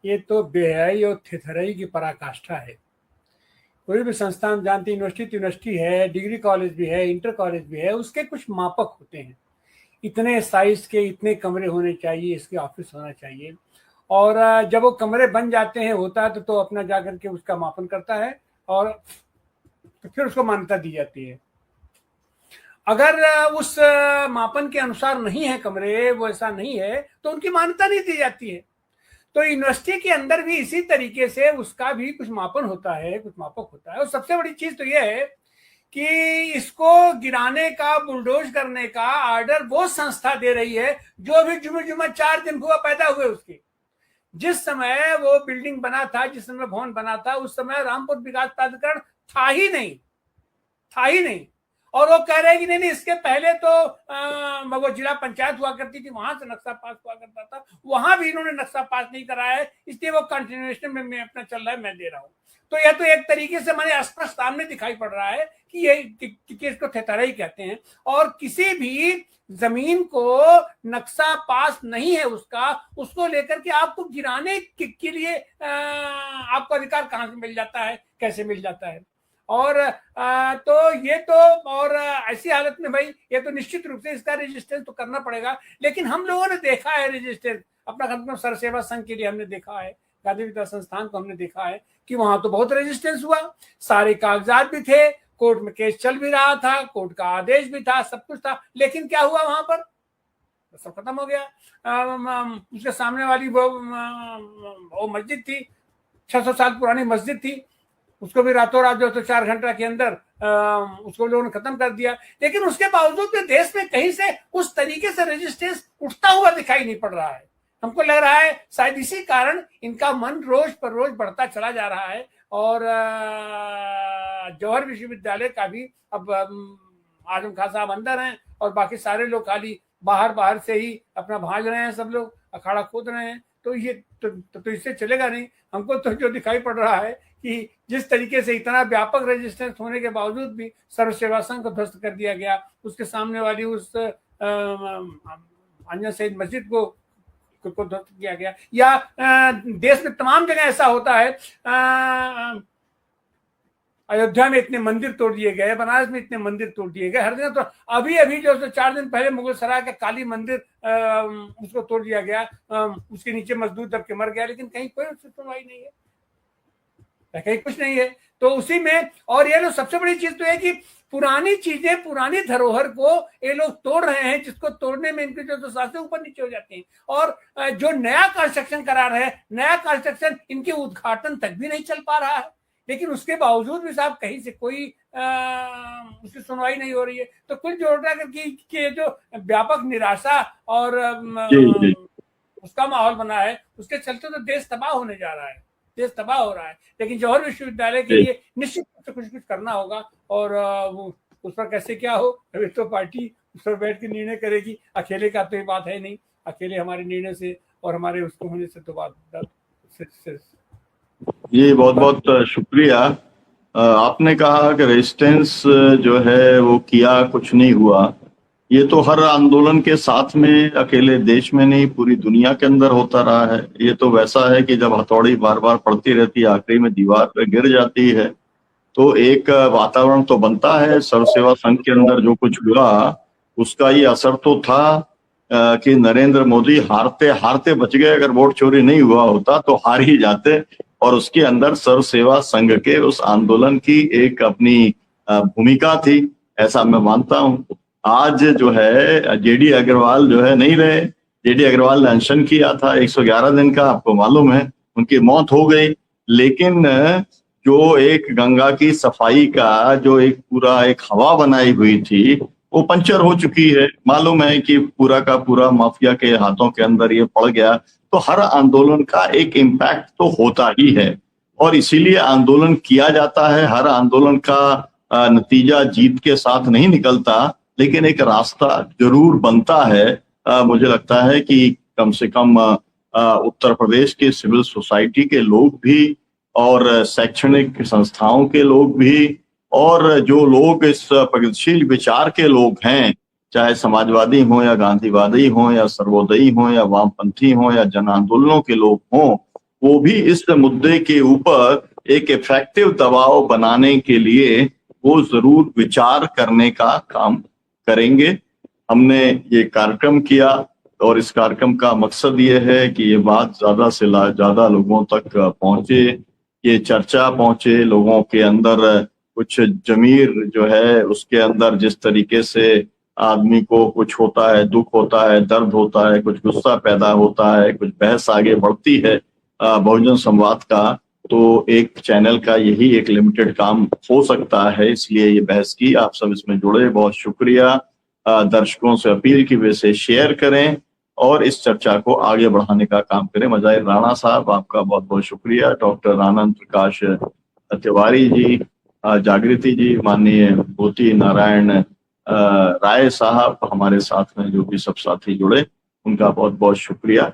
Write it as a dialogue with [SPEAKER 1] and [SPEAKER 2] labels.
[SPEAKER 1] ये तो बेहयाई और थिथराई की पराकाष्ठा है। कोई भी संस्था हम जानते हैं, यूनिवर्सिटी है, डिग्री कॉलेज भी है, इंटर कॉलेज भी है, उसके कुछ मापक होते हैं। इतने साइज के इतने कमरे होने चाहिए, इसके ऑफिस होना चाहिए। और जब वो कमरे बन जाते हैं, होता है तो अपना जाकर के उसका मापन करता है और तो फिर उसको मान्यता दी जाती है। अगर उस मापन के अनुसार नहीं है कमरे, वो ऐसा नहीं है, तो उनकी मान्यता नहीं दी जाती है। तो यूनिवर्सिटी के अंदर भी इसी तरीके से उसका भी कुछ मापन होता है, कुछ मापक होता है। और सबसे बड़ी चीज तो यह है कि इसको गिराने का, बुलडोज करने का ऑर्डर वो संस्था दे रही है जो भी जुमे 4 दिन हुआ पैदा हुए उसके। जिस समय वो बिल्डिंग बना था, जिस समय भवन बना था, उस समय रामपुर विकास प्राधिकरण था ही नहीं। और वो कह रहे हैं कि नहीं, इसके पहले तो वो जिला पंचायत हुआ करती थी, वहां से नक्शा पास हुआ करता था, वहां भी इन्होंने नक्शा पास नहीं कराया है, इसलिए वो कंटिन्यूएशन में अपना चल रहा है, मैं दे रहा हूं। तो यह तो एक तरीके से मैंने स्पष्ट सामने दिखाई पड़ रहा है कि ये इसको थेथराई कहते हैं। और किसी भी जमीन को नक्शा पास नहीं है उसको लेकर के आपको गिराने के लिए आपको अधिकार कहां से मिल जाता है, कैसे मिल जाता है? और तो ये तो, और ऐसी हालत में भाई ये तो निश्चित रूप से इसका रेजिस्टेंस तो करना पड़ेगा। लेकिन हम लोगों ने देखा है रेजिस्टेंस, अपना सर सेवा संघ के लिए हमने देखा है, गांधी विकास संस्थान को हमने देखा है कि वहां तो बहुत रेजिस्टेंस हुआ, सारे कागजात भी थे, कोर्ट में केस चल भी रहा था, कोर्ट का आदेश भी था, सब कुछ था, लेकिन क्या हुआ वहां पर? सब खत्म हो गया। उसके सामने वाली वो मस्जिद थी, 600 साल पुरानी मस्जिद थी, उसको भी रातों रात जो तो 4 घंटा के अंदर उसको लोगों ने खत्म कर दिया। लेकिन उसके बावजूद भी देश में कहीं से उस तरीके से रेजिस्टेंस उठता हुआ दिखाई नहीं पड़ रहा है। हमको लग रहा है शायद इसी कारण इनका मन रोज पर रोज बढ़ता चला जा रहा है। और जौहर विश्वविद्यालय का भी अब आजम खान साहब अंदर हैं और बाकी सारे लोग खाली बाहर से ही अपना भाग रहे हैं, सब लोग अखाड़ा खोद रहे हैं। तो ये तो इससे चलेगा नहीं। हमको तो जो दिखाई पड़ रहा है कि जिस तरीके से इतना व्यापक रेजिस्टेंस होने के बावजूद भी सर्व सेवा संघ को ध्वस्त कर दिया गया, उसके सामने वाली उस अंजन शहीद मस्जिद को ध्वस्त किया गया, या देश में तमाम जगह ऐसा होता है। अयोध्या में इतने मंदिर तोड़ दिए गए, बनारस में इतने मंदिर तोड़ दिए गए, हर जगह तो अभी जो 4 दिन पहले मुगल सराय का काली मंदिर उसको तोड़ दिया गया, उसके नीचे मजदूर दब के मर गया, लेकिन कहीं कोई सुनवाई नहीं है, कहीं कुछ नहीं है। तो उसी में, और ये लोग सबसे बड़ी चीज तो है कि पुरानी चीजें, पुरानी धरोहर को ये लोग तोड़ रहे हैं, जिसको तोड़ने में इनके जो सांसें ऊपर नीचे हो जाती हैं। और जो नया कंस्ट्रक्शन करा रहे हैं, नया कंस्ट्रक्शन इनके उद्घाटन तक भी नहीं चल पा रहा है, लेकिन उसके बावजूद भी साहब कहीं से कोई उसकी सुनवाई नहीं हो रही है। तो कुल जोड़ कर कि जो व्यापक निराशा और उसका माहौल बना है, उसके चलते तो देश तबाह होने जा रहा है, देश तबाह हो रहा है। लेकिन जौहर विश्वविद्यालय के लिए निश्चित रूप से कुछ करना होगा, और वो उस पर कैसे क्या हो, अभी तो पार्टी उस पर बैठ के निर्णय करेगी। अकेले का तो ये बात है नहीं, अकेले हमारे निर्णय से और हमारे उसको होने से तो बात
[SPEAKER 2] ये बहुत शुक्रिया। आपने कहा कि रेजिस्टेंस जो है वो किया, कुछ नहीं हुआ। ये तो हर आंदोलन के साथ में, अकेले देश में नहीं, पूरी दुनिया के अंदर होता रहा है। ये तो वैसा है कि जब हथौड़ी बार बार पड़ती रहती है, आखिरी में दीवार पे गिर जाती है, तो एक वातावरण तो बनता है। सर्व सेवा संघ के अंदर जो कुछ हुआ उसका ये असर तो था कि नरेंद्र मोदी हारते हारते बच गए। अगर वोट चोरी नहीं हुआ होता तो हार ही जाते। और उसके अंदर सर्व सेवा संघ के उस आंदोलन की एक अपनी भूमिका थी, ऐसा मैं मानता हूँ। आज जो है जेडी अग्रवाल जो है नहीं रहे। जेडी अग्रवाल ने अनशन किया था 111 दिन का, आपको मालूम है, उनकी मौत हो गई। लेकिन जो एक गंगा की सफाई का जो एक पूरा एक हवा बनाई हुई थी, वो पंचर हो चुकी है। मालूम है कि पूरा का पूरा माफिया के हाथों के अंदर ये पड़ गया। तो हर आंदोलन का एक इम्पैक्ट तो होता ही है, और इसीलिए आंदोलन किया जाता है। हर आंदोलन का नतीजा जीत के साथ नहीं निकलता, लेकिन एक रास्ता जरूर बनता है। मुझे लगता है कि कम से कम उत्तर प्रदेश के सिविल सोसाइटी के लोग भी, और शैक्षणिक संस्थाओं के लोग भी, और जो लोग इस प्रगतिशील विचार के लोग हैं, चाहे समाजवादी हों या गांधीवादी हों या सर्वोदयी हों या वामपंथी हों या जन आंदोलनों के लोग हों, वो भी इस मुद्दे के ऊपर एक इफेक्टिव दबाव बनाने के लिए वो जरूर विचार करने का काम करेंगे। हमने ये कार्यक्रम किया और इस कार्यक्रम का मकसद ये है कि ये बात ज्यादा से ज्यादा लोगों तक पहुंचे, ये चर्चा पहुंचे, लोगों के अंदर कुछ जमीर जो है उसके अंदर जिस तरीके से आदमी को कुछ होता है, दुख होता है, दर्द होता है, कुछ गुस्सा पैदा होता है, कुछ बहस आगे बढ़ती है बहुजन संवाद का, तो एक चैनल का यही एक लिमिटेड काम हो सकता है, इसलिए ये बहस की। आप सब इसमें जुड़े, बहुत शुक्रिया। दर्शकों से अपील की वजह से शेयर करें और इस चर्चा को आगे बढ़ाने का काम करें। मजाहिर राणा साहब, आपका बहुत बहुत शुक्रिया। डॉक्टर आनंद प्रकाश तिवारी जी, जागृति जी, माननीय मोती नारायण राय साहब, हमारे साथ में जो भी सब साथी जुड़े, उनका बहुत बहुत शुक्रिया।